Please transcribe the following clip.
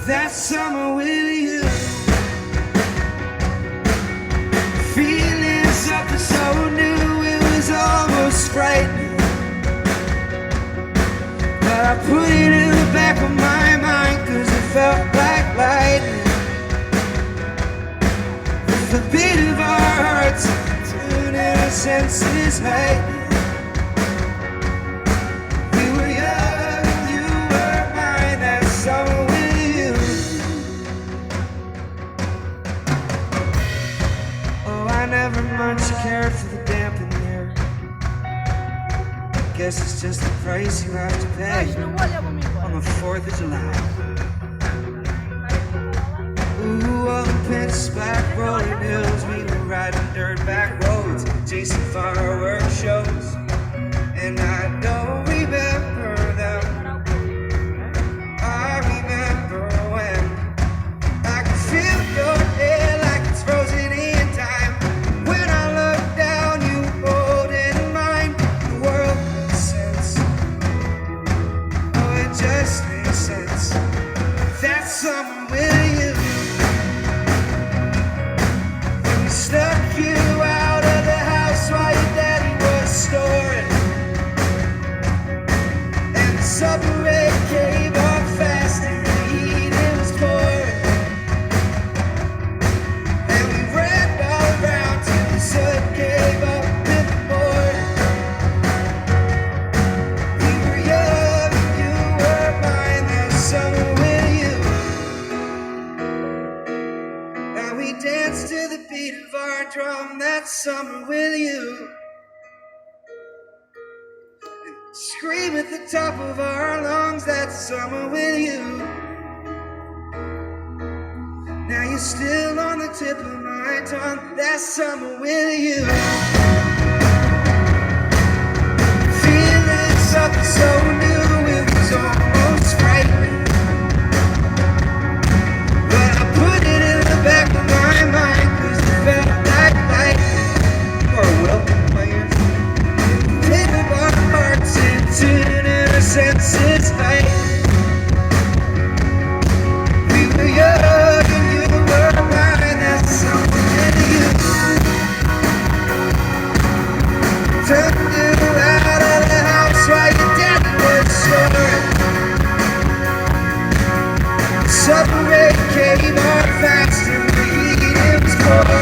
that summer with you. Feeling something so new, it was almost frightening, but I put it in the back of my mind, cause it felt like lightning. With the beat of our hearts, tuning our senses heightened. We were young, you were mine, that summer with you. Oh, I never much cared for the damp in the air. Guess it's just the price you have to pay on the 4th of July. Ooh, all the pinch black rolling hills, we were riding dirt back roads, chasing firework shows, and I don't remember them. I remember when I could feel your hair like it's frozen in time. When I look down, you hold in mine. The world makes sense. Oh, it just makes sense. That summer with you. When we snuck you out of the house while your daddy was snoring, and the subway came on fast and the heat it was pouring, and we ran all around till the sun came up in the morning. We were young and you were mine, that summer with you. Now we danced to the beat of our drum that summer with you. Scream at the top of our lungs that summer with you. Now you're still on the tip of my tongue, that summer with you. Feeling something so new, it was almost frightening, but I put it in the back of my mind, cause it felt like lightning, or a welcome plan. Hit of our hearts into our senses heightened. We were young and you were mine, that summer with you. Turned you out of the house while your daddy was snoring. Subway came on fast and the heat it was pouring.